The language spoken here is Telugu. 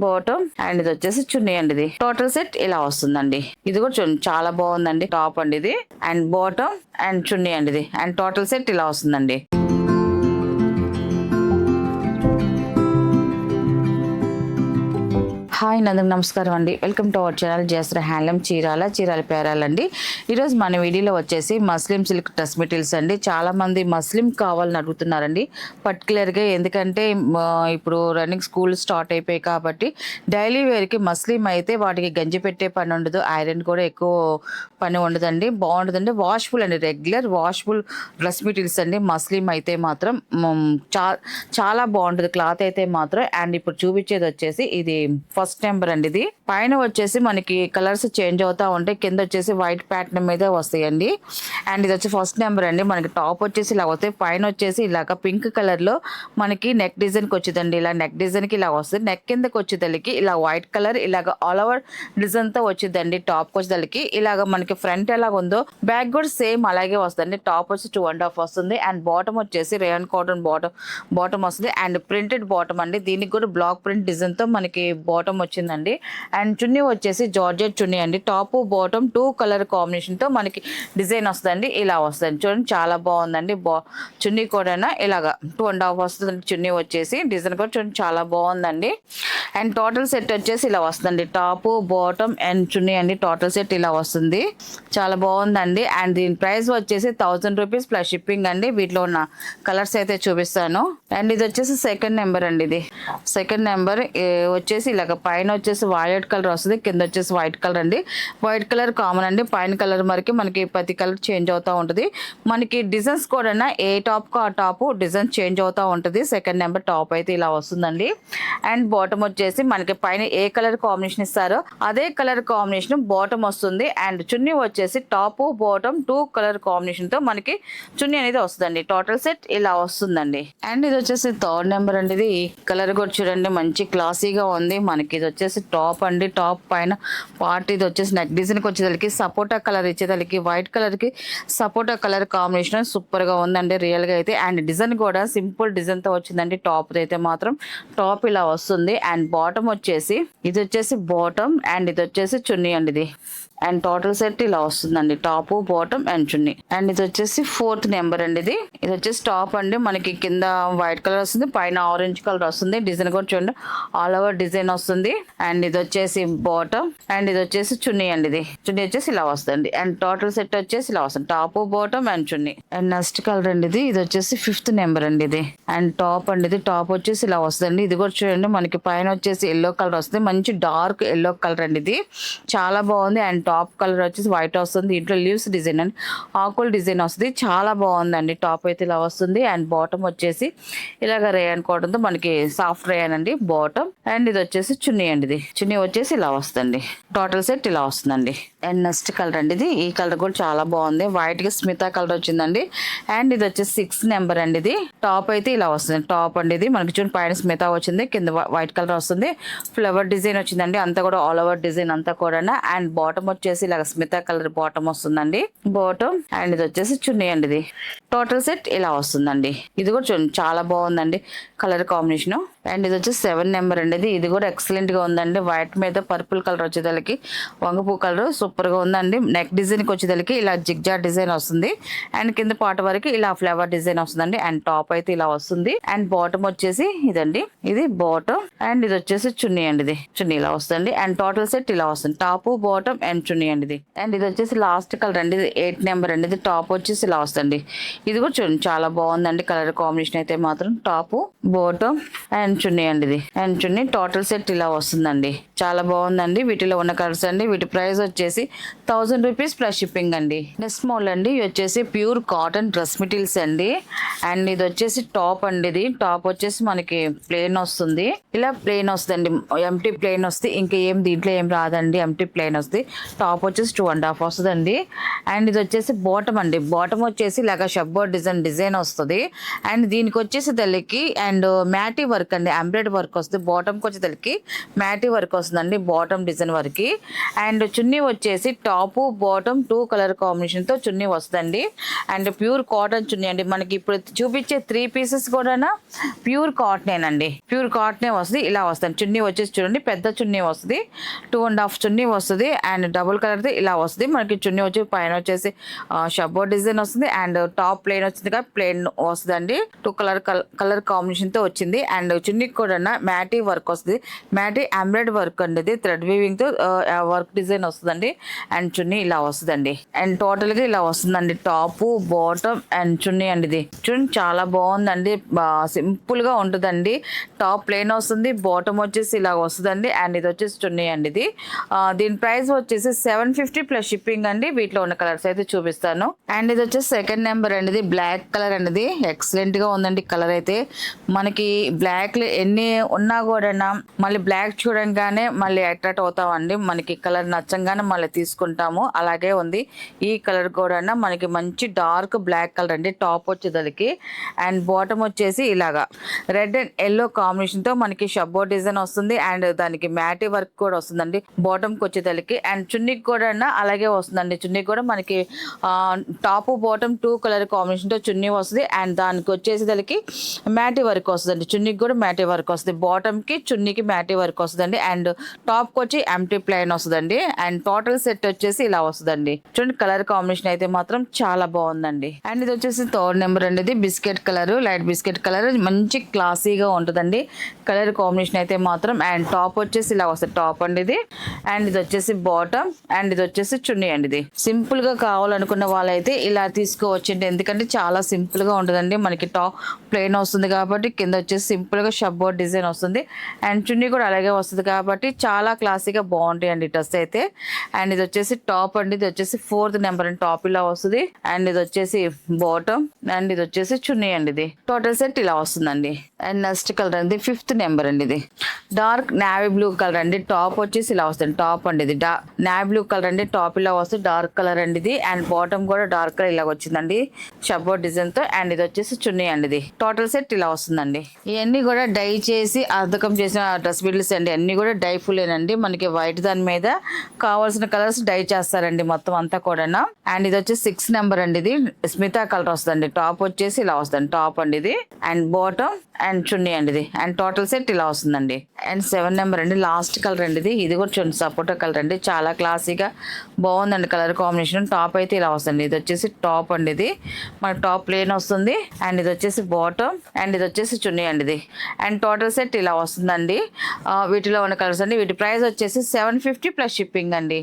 బాటమ్ అండ్ ఇది వచ్చేసి చున్నీ అండి. ఇది టోటల్ సెట్ ఇలా వస్తుందండి. ఇది కూడా చూడండి చాలా బాగుందండి. టాప్ అండి ఇది అండ్ బాటమ్ అండ్ చున్నీ అండి ఇది అండ్ టోటల్ సెట్ ఇలా వస్తుందండి. హాయ్ నందరికి నమస్కారం అండి. Welcome to our channel Jayashree handloom Chirala పేరాలండి. ఈరోజు మన వీడియోలో వచ్చేసి మస్లిం సిల్క్ డ్రెస్ మెటీరియల్స్ అండి. చాలా మంది మస్లిం కావాలని అడుగుతున్నారండి పర్టికులర్గా. ఎందుకంటే ఇప్పుడు రన్నింగ్ స్కూల్ స్టార్ట్ అయిపోయాయి కాబట్టి డైలీ వేర్కి మస్లిం అయితే వాటికి గంజి పెట్టే పని ఉండదు, ఐరన్ కూడా ఎక్కువ పని ఉండదండి. బాగుంటుందండి. వాష్ఫుల్ అండి, రెగ్యులర్ వాష్ఫుల్ డ్రెస్ మెటీరియల్స్ అండి. మస్లిం అయితే మాత్రం చాలా బాగుంటుంది క్లాత్ అయితే మాత్రం. అండ్ ఇప్పుడు చూపించేది వచ్చేసి ఇది ఫస్ట్ నెంబర్ అండి. ఇది పైన వచ్చేసి మనకి కలర్స్ చేంజ్ అవుతా ఉంటాయి, కింద వచ్చేసి వైట్ ప్యాటర్న్ మీద వస్తాయండి. అండ్ ఇది వచ్చి ఫస్ట్ నెంబర్ అండి. మనకి టాప్ వచ్చేసి ఇలా వస్తాయి, పైన వచ్చేసి ఇలాగ పింక్ కలర్ లో మనకి నెక్ డిజైన్ కి వచ్చిందండి. ఇలా నెక్ డిజైన్ కి ఇలా వస్తుంది. నెక్ కిందకి వచ్చేదలికి ఇలా వైట్ కలర్ ఇలాగ ఆల్ ఓవర్ డిజైన్ తో వచ్చిందండి. టాప్ వచ్చేదలికి ఇలాగ మనకి ఫ్రంట్ ఎలాగ ఉందో బ్యాక్ కూడా సేమ్ అలాగే వస్తుంది. టాప్ వచ్చి 2.5 వస్తుంది. అండ్ బాటమ్ వచ్చేసి రేయన్ కాటన్ బాటమ్ వస్తుంది అండ్ ప్రింటెడ్ బాటమ్ అండి. దీనికి కూడా బ్లాక్ ప్రింట్ డిజైన్ తో మనకి బాటమ్ వచ్చిందండి. అండ్ చున్నీ వచ్చేసి జార్జెట్ చున్నీ అండి. టాప్ బాటమ్ 2 కలర్ కాంబినేషన్ తో మనకి డిజైన్ వస్తుందండి. ఇలా వస్తుంది చూడండి, చాలా బాగుందండి. చున్నీ కూడా ఇలాగా 2.5 వస్తుంది చున్నీ వచ్చేసి. డిజైన్ కూడా చూడండి చాలా బాగుందండి. అండ్ టోటల్ సెట్ వచ్చేసి ఇలా వస్తుందండి. టాప్ బాటమ్ అండ్ చున్నీ అండి. టోటల్ సెట్ ఇలా వస్తుంది, చాలా బాగుందండి. అండ్ దీని ప్రైస్ వచ్చేసి 1000 రూపీస్ ప్లస్ షిప్పింగ్ అండి. వీటిలో ఉన్న కలర్స్ అయితే చూపిస్తాను. అండ్ ఇది వచ్చేసి సెకండ్ నెంబర్ అండి. ఇది సెకండ్ నెంబర్ వచ్చేసి ఇలాగ పైన వచ్చేసి వైలెట్ కలర్ వస్తుంది, కింద వచ్చేసి వైట్ కలర్ అండి. వైట్ కలర్ కామన్ అండి. పైన కలర్ మనకి ప్రతి కలర్ చేంజ్ అవుతూ ఉంటుంది. మనకి డిజైన్స్ కూడా ఏ టాప్ కు ఆ టాప్ డిజైన్ చేంజ్ అవుతూ ఉంటుంది. సెకండ్ నెంబర్ టాప్ అయితే ఇలా వస్తుందండి. అండ్ బాటమ్ వచ్చేసి మనకి పైన ఏ కలర్ కాంబినేషన్ ఇస్తారో అదే కలర్ కాంబినేషన్ బాటమ్ వస్తుంది. అండ్ చున్నీ వచ్చేసి టాప్ బాటమ్ 2 కలర్ కాంబినేషన్ తో మనకి చున్నీ అనేది వస్తుందండి. టోటల్ సెట్ ఇలా వస్తుందండి. అండ్ ఇది వచ్చేసి థర్డ్ నెంబర్ అండి. ఇది కలర్ కూడా చూడండి మంచి క్లాసీగా ఉంది. మనకి ఇది వచ్చేసి టాప్ అండి. టాప్ పైన పార్ట్ ఇది వచ్చేసి నెక్ డిజైన్ కి వచ్చేదానికి సపోటా కలర్ ఇచ్చేదానికి వైట్ కలర్ కి సపోటా కలర్ కాంబినేషన్ సూపర్ గా ఉందండి రియల్ గా అయితే. అండ్ డిజైన్ కూడా సింపుల్ డిజైన్ తో వచ్చిందండి. టాప్ అయితే మాత్రం టాప్ ఇలా వస్తుంది. అండ్ బాటమ్ వచ్చేసి ఇది వచ్చేసి బాటమ్ అండ్ ఇది వచ్చేసి చున్నీ అండి. ఇది అండ్ టోటల్ సెట్ ఇలా వస్తుందండి. Top bottom and chunni. And ఇది వచ్చేసి ఫోర్త్ నెంబర్ అండి. ఇది వచ్చేసి టాప్ అండి. మనకి కింద వైట్ కలర్ వస్తుంది, పైన ఆరెంజ్ కలర్ వస్తుంది. డిజైన్ కూడా చూడండి ఆల్ ఓవర్ డిజైన్ వస్తుంది. అండ్ ఇది వచ్చేసి బాటమ్ అండ్ ఇది వచ్చేసి చున్నీ అండి. ఇది చున్నీ వచ్చేసి ఇలా వస్తుంది. అండ్ టోటల్ సెట్ వచ్చేసి ఇలా వస్తుంది. Top bottom and chunni. And next colour అండి. ఇది వచ్చేసి ఫిఫ్త్ నెంబర్ అండి. ఇది అండ్ టాప్ అండి. ఇది టాప్ వచ్చేసి ఇలా వస్తుంది. ఇది కూడా చూడండి మనకి పైన వచ్చేసి ఎల్లో కలర్ వస్తుంది, మంచి డార్క్ ఎల్లో కలర్ అండి. ఇది చాలా బాగుంది. అండ్ టాప్ కలర్ వచ్చేసి వైట్ వస్తుంది. ఇంట్లో లీవ్స్ డిజైన్ అండి, ఆకుల్ డిజైన్ వస్తుంది. చాలా బాగుందండి. టాప్ అయితే ఇలా వస్తుంది. అండ్ బాటమ్ వచ్చేసి ఇలాగ రేయన్ కాటన్ తో మనకి సాఫ్ట్ రేయన్ అండి బాటమ్. అండ్ ఇది వచ్చేసి చున్నీ అండి. ఇది చున్నీ వచ్చేసి ఇలా వస్తుంది. టోటల్ సెట్ ఇలా వస్తుందండి. అండ్ నెక్స్ట్ కలర్ అండి. ఈ కలర్ కూడా చాలా బాగుంది. వైట్ గా స్మితా కలర్ వచ్చిందండి. అండ్ ఇది వచ్చేసి 6 నెంబర్ అండి. ఇది టాప్ అయితే ఇలా వస్తుంది. టాప్ అండి. ఇది మనకి చూడండి పైన స్మితా వచ్చింది, కింద వైట్ కలర్ వస్తుంది. ఫ్లవర్ డిజైన్ వచ్చిందండి. అంతా కూడా ఆల్ ఓవర్ డిజైన్ అంతా కూడా. అండ్ బాటమ్ వచ్చేసి ఇలాగ స్మితా కలర్ బాటమ్ వస్తుందండి. బాటమ్ అండ్ ఇది వచ్చేసి చున్నీ అండి. ఇది టోటల్ సెట్ ఇలా వస్తుందండి. ఇది కూడా చూడండి చాలా బాగుందండి కలర్ కాంబినేషన్. అండ్ ఇది వచ్చేసి 7 నెంబర్ అండి. ఇది కూడా ఎక్సలెంట్ గా ఉందండి. వైట్ మీద పర్పుల్ కలర్ వచ్చేదానికి వంగపూ కలర్ సూపర్ గా ఉందండి. నెక్ డిజైన్ కి వచ్చేదానికి ఇలా జిగ్జా డిజైన్ వస్తుంది. అండ్ కింద పాట వరకు ఇలా ఫ్లవర్ డిజైన్ వస్తుందండి. అండ్ టాప్ అయితే ఇలా వస్తుంది. అండ్ బాటమ్ వచ్చేసి ఇదండి. ఇది బాటమ్ అండ్ ఇది వచ్చేసి చున్నీ అండి. ఇది చున్నీ ఇలా వస్తుంది. అండ్ టోటల్ సెట్ ఇలా వస్తుంది. టాప్ బాటమ్ అండ్ చున్నీ అండి. ఇది అండ్ ఇది వచ్చేసి లాస్ట్ కలర్ అండి. ఇది 8 నెంబర్ అండి. ఇది టాప్ వచ్చేసి ఇలా వస్తుంది. ఇది కూడా చూడండి చాలా బాగుందండి కలర్ కాంబినేషన్ అయితే మాత్రం. టాప్ బాటమ్ అండ్ చున్నీ అండి. ఇది అండ్ చున్నీ టోటల్ సెట్ ఇలా వస్తుందండి. చాలా బాగుందండి. వీటిలో ఉన్న కలర్స్ అండి. వీటి ప్రైస్ వచ్చేసి 1000 రూపీస్ ప్లస్ షిప్పింగ్ అండి. నెక్స్ట్ మోడల్ అండి. ఇవి వచ్చేసి ప్యూర్ కాటన్ డ్రెస్ మెటీరియల్స్ అండి. అండ్ ఇది వచ్చేసి టాప్ అండి. ఇది టాప్ వచ్చేసి మనకి ప్లెయిన్ వస్తుంది. ఇలా ప్లెయిన్ వస్తుందండి. ఎంటీ ప్లెయిన్ వస్తుంది. ఇంకా ఏం దీంట్లో ఏం రాదండి. ఎంటీ ప్లెయిన్ వస్తుంది. టాప్ వచ్చేసి 2.5 వస్తుందండి. అండ్ ఇది వచ్చేసి బాటమ్ అండి. బాటమ్ వచ్చేసి ఇలాగ షబ్బర్ డిజైన్ వస్తుంది. అండ్ దీనికి వచ్చేసి తల్లికి అండ్ మ్యాటీ వర్క్ అండి. అండ్ ఎంబ్రాయిడరీ వర్క్ వస్తుంది. బాటమ్కి వచ్చేసరికి మ్యాటీ వర్క్ వస్తుందండి బాటమ్ డిజైన్ వరకు. అండ్ చున్నీ వచ్చేసి టాప్ బాటమ్ 2 కలర్ కాంబినేషన్తో చున్నీ వస్తుందండి. అండ్ ప్యూర్ కాటన్ చున్నీ అండి. మనకి ఇప్పుడు చూపించే 3 పీసెస్ కూడా ప్యూర్ కాటనేనండి. ప్యూర్ కాటనే వస్తుంది. ఇలా వస్తుంది చున్నీ వచ్చేసి చూడండి, పెద్ద చున్నీ వస్తుంది, 2.5 చున్నీ వస్తుంది. అండ్ డబుల్ కలర్ది ఇలా వస్తుంది. మనకి చున్నీ వచ్చి పైన వచ్చేసి షబ్బో డిజైన్ వస్తుంది. అండ్ టాప్ ప్లెయిన్ వచ్చింది కదా, ప్లెయిన్ వస్తుందండి. 2 కలర్ కాంబినేషన్తో వచ్చింది. అండ్ చున్నీకి కూడా మ్యాటీ వర్క్ వస్తుంది. మ్యాటీ ఎంబ్రాయిడరీ వర్క్ అండి, ఇది థ్రెడ్ వీవింగ్తో వర్క్ డిజైన్ వస్తుందండి. అండ్ చున్నీ ఇలా వస్తుందండి. అండ్ టోటల్గా ఇలా వస్తుందండి టాప్ బాటమ్ అండ్ చున్నీ అండి. ఇది చూడండి చాలా బాగుందండి, సింపుల్గా ఉంటుందండి. టాప్ ప్లెయిన్ వస్తుంది, బాటమ్ వచ్చేసి ఇలా వస్తుందండి. అండ్ ఇది వచ్చేసి చున్నీ అండి. ఇది దీని ప్రైస్ వచ్చేసి 750 ప్లస్ షిప్పింగ్ అండి. వీటిలో ఉన్న కలర్స్ అయితే చూపిస్తాను. అండ్ ఇది వచ్చేసి సెకండ్ నెంబర్ అండి. ఇది బ్లాక్ కలర్ అండి. ఇది ఎక్సలెంట్ గా ఉందండి కలర్ అయితే. మనకి బ్లాక్ ఎన్ని ఉన్నా కూడా మళ్ళీ బ్లాక్ చూడంగానే మళ్ళీ అట్రాక్ట్ అవుతామండి. మనకి కలర్ నచ్చంగానే మళ్ళీ తీసుకుంటాము. అలాగే ఉంది ఈ కలర్ కూడా. మనకి మంచి డార్క్ బ్లాక్ కలర్ అండి టాప్ వచ్చేదానికి. అండ్ బాటమ్ వచ్చేసి ఇలాగా రెడ్ అండ్ ఎల్లో కాంబినేషన్ తో మనకి షబ్బో డిజైన్ వస్తుంది. అండ్ దానికి మ్యాటీ వర్క్ కూడా వస్తుందండి బాటమ్ కి వచ్చేదానికి. అండ్ చున్నీకి కూడా అలాగే వస్తుందండి. చున్నీ కూడా మనకి టాప్ బాటమ్ 2 కలర్ కాంబినేషన్ తో చున్నీ వస్తుంది. అండ్ దానికి వచ్చేసేదానికి మ్యాటీ వర్క్ వస్తుందండి. చున్నీకి కూడా మ్యాటీ వర్క్ వస్తుంది. బాటమ్ కి చున్నీకి మ్యాటీ వర్క్ వస్తుందండి. అండ్ టాప్ కి వచ్చి ఎంటీ ప్లెయిన్ వస్తుందండి. అండ్ టోటల్ సెట్ వచ్చేసి ఇలా వస్తుందండి. చూడండి కలర్ కాంబినేషన్ అయితే మాత్రం చాలా బాగుందండి. అండ్ ఇది వచ్చేసి థర్డ్ నెంబర్ అండి. ఇది biscuit colour, light biscuit colour, మంచి క్లాసీగా ఉంటుందండి కలర్ కాంబినేషన్ అయితే మాత్రం. అండ్ టాప్ వచ్చేసి ఇలా వస్తుంది టాప్ అండి ఇది. అండ్ ఇది వచ్చేసి బాటమ్ అండ్ ఇది వచ్చేసి చున్నీ అండి. ఇది సింపుల్ గా కావాలనుకున్న వాళ్ళైతే ఇలా తీసుకోవచ్చండి. ఎందుకంటే చాలా సింపుల్ గా ఉంటుందండి. మనకి టాప్ ప్లెయిన్ వస్తుంది కాబట్టి కింద వచ్చేసి సింపుల్ గా షబ్బో డిజైన్ వస్తుంది. అండ్ చున్నీ కూడా అలాగే వస్తుంది కాబట్టి చాలా క్లాసీగా బాగుంటాయండి డ్రెస్ అయితే. అండ్ ఇది వచ్చేసి టాప్ అండి. ఇది వచ్చేసి 4th నెంబర్ అండి. టాప్ ఇలా వస్తుంది. అండ్ ఇది వచ్చేసి బాటమ్ అండ్ ఇది వచ్చేసి చున్నీ అండి. ఇది టోటల్ సెట్ ఇలా వస్తుందండి. అండ్ నెక్స్ట్ కలర్ అండి 5th నెంబర్ అండి. ఇది డార్క్ నావీ బ్లూ కలర్ అండి. టాప్ వచ్చేసి ఇలా వస్తుంది టాప్ అండి. ఇది నావీ బ్లూ కలర్ అండి. టాప్ ఇలా వస్తుంది డార్క్ కలర్ అండి ఇది. అండ్ బాటమ్ కూడా డార్క్ కలర్ ఇలా వచ్చిందండి షబ్బో డిజైన్ తో. అండ్ ఇది వచ్చేసి చున్నీ అండి. ఇది టోటల్ సెట్ ఇలా వస్తుందండి. ఇవన్నీ కూడా డై చేసి అద్దకం చేసిన డ్రెస్ బిల్స్ అండి. అన్ని కూడా డై ఫుల్లేనండి. మనకి వైట్ దాని మీద కావాల్సిన కలర్స్ డై చేస్తారండి మొత్తం అంతా కూడా. అండ్ ఇది వచ్చేసి 6th నెంబర్ అండి. ఇది స్మితా కలర్ వస్తుందండి. టాప్ వచ్చేసి ఇలా వస్తుంది టాప్ అండి ఇది. అండ్ బాటమ్ అండ్ చున్నీ అండి. ఇది అండ్ టోటల్ సెట్ ఇలా వస్తుందండి. అండ్ 7 నెంబర్ అండి. లాస్ట్ కలర్ అండి. ఇది కూడా చూడండి సపోటా కలర్ అండి. చాలా క్లాసీగా బాగుందండి కలర్ కాంబినేషన్. టాప్ అయితే ఇలా వస్తుంది. ఇది వచ్చేసి టాప్ అండి. ఇది మన టాప్ ప్లేన్ వస్తుంది. అండ్ ఇది వచ్చేసి బాటమ్ అండ్ ఇది వచ్చేసి చున్నీ అండి. ఇది అండ్ టోటల్ సెట్ ఇలా వస్తుందండి. వీటిలో ఉన్న కలర్స్ అండి. వీటి ప్రైస్ వచ్చేసి 750 ప్లస్ షిప్పింగ్ అండి.